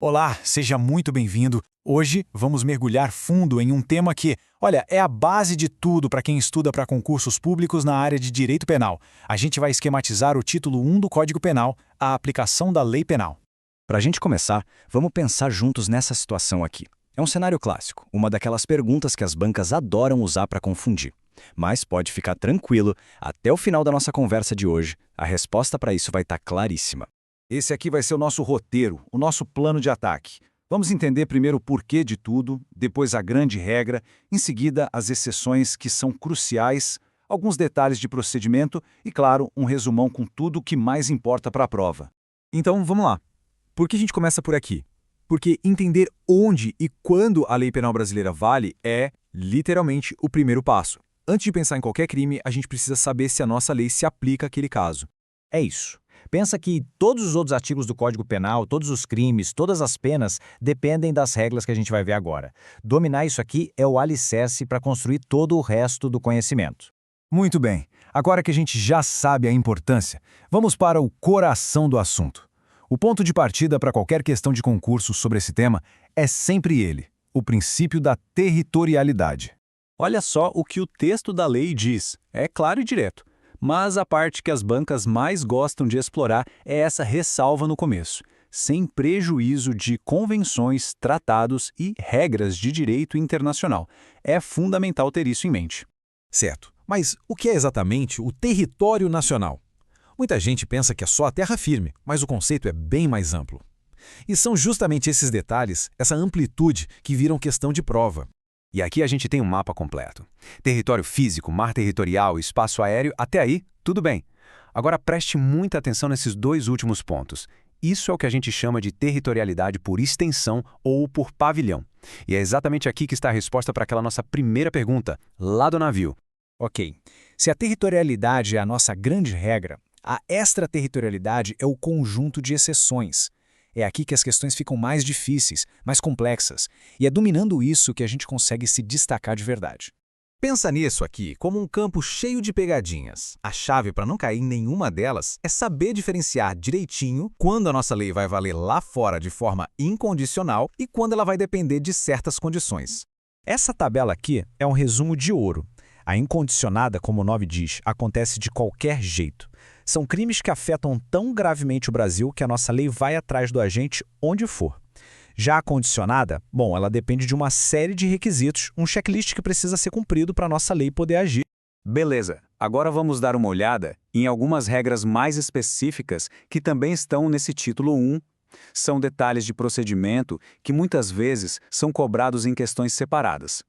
Olá, seja muito bem-vindo. Hoje vamos mergulhar fundo em um tema que, olha, é a base de tudo para quem estuda para concursos públicos na área de direito penal. A gente vai esquematizar o título 1 do Código Penal, a aplicação da lei penal. Para a gente começar, vamos pensar juntos nessa situação aqui. É um cenário clássico, uma daquelas perguntas que as bancas adoram usar para confundir. Mas pode ficar tranquilo, até o final da nossa conversa de hoje, a resposta para isso vai estar claríssima. Esse aqui vai ser o nosso roteiro, o nosso plano de ataque. Vamos entender primeiro o porquê de tudo, depois a grande regra, em seguida as exceções que são cruciais, alguns detalhes de procedimento e, claro, um resumão com tudo o que mais importa para a prova. Então, vamos lá. Por que a gente começa por aqui? Porque entender onde e quando a lei penal brasileira vale é, literalmente, o primeiro passo. Antes de pensar em qualquer crime, a gente precisa saber se a nossa lei se aplica àquele caso. É isso. Pensa que todos os outros artigos do Código Penal, todos os crimes, todas as penas, dependem das regras que a gente vai ver agora. Dominar isso aqui é o alicerce para construir todo o resto do conhecimento. Muito bem, agora que a gente já sabe a importância, vamos para o coração do assunto. O ponto de partida para qualquer questão de concurso sobre esse tema é sempre ele, o princípio da territorialidade. Olha só o que o texto da lei diz, é claro e direto. Mas a parte que as bancas mais gostam de explorar é essa ressalva no começo, sem prejuízo de convenções, tratados e regras de direito internacional. É fundamental ter isso em mente. Certo, mas o que é exatamente o território nacional? Muita gente pensa que é só a terra firme, mas o conceito é bem mais amplo. E são justamente esses detalhes, essa amplitude, que viram questão de prova. E aqui a gente tem um mapa completo. Território físico, mar territorial, espaço aéreo, até aí, tudo bem. Agora preste muita atenção nesses dois últimos pontos. Isso é o que a gente chama de territorialidade por extensão ou por pavilhão. E é exatamente aqui que está a resposta para aquela nossa primeira pergunta, lá do navio. Ok, se a territorialidade é a nossa grande regra, a extraterritorialidade é o conjunto de exceções. É aqui que as questões ficam mais difíceis, mais complexas, e é dominando isso que a gente consegue se destacar de verdade. Pensa nisso aqui como um campo cheio de pegadinhas. A chave para não cair em nenhuma delas é saber diferenciar direitinho quando a nossa lei vai valer lá fora de forma incondicional e quando ela vai depender de certas condições. Essa tabela aqui é um resumo de ouro. A incondicionada, como o nome diz, acontece de qualquer jeito. São crimes que afetam tão gravemente o Brasil que a nossa lei vai atrás do agente onde for. Já a condicionada, bom, ela depende de uma série de requisitos, um checklist que precisa ser cumprido para a nossa lei poder agir. Beleza, agora vamos dar uma olhada em algumas regras mais específicas que também estão nesse título 1. São detalhes de procedimento que muitas vezes são cobrados em questões separadas.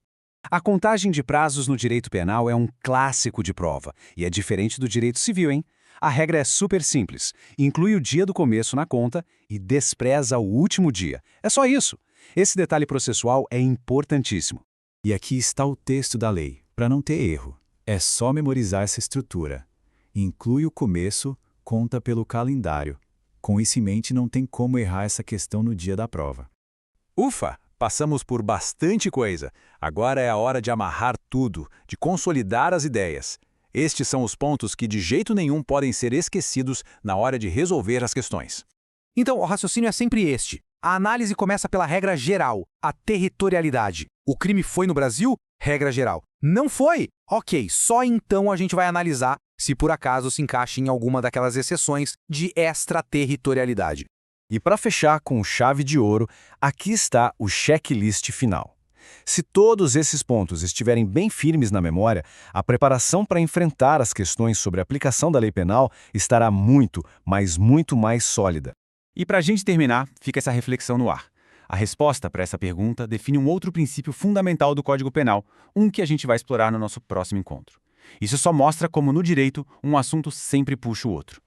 A contagem de prazos no direito penal é um clássico de prova e é diferente do direito civil, hein? A regra é super simples, inclui o dia do começo na conta e despreza o último dia. É só isso. Esse detalhe processual é importantíssimo. E aqui está o texto da lei, para não ter erro. É só memorizar essa estrutura. Inclui o começo, conta pelo calendário. Com isso em mente, não tem como errar essa questão no dia da prova. Ufa! Passamos por bastante coisa. Agora é a hora de amarrar tudo, de consolidar as ideias. Estes são os pontos que de jeito nenhum podem ser esquecidos na hora de resolver as questões. Então, o raciocínio é sempre este. A análise começa pela regra geral, a territorialidade. O crime foi no Brasil? Regra geral. Não foi? Ok, só então a gente vai analisar se por acaso se encaixa em alguma daquelas exceções de extraterritorialidade. E para fechar com chave de ouro, aqui está o checklist final. Se todos esses pontos estiverem bem firmes na memória, a preparação para enfrentar as questões sobre a aplicação da lei penal estará muito, mas muito mais sólida. E para a gente terminar, fica essa reflexão no ar. A resposta para essa pergunta define um outro princípio fundamental do Código Penal, um que a gente vai explorar no nosso próximo encontro. Isso só mostra como, no direito, um assunto sempre puxa o outro.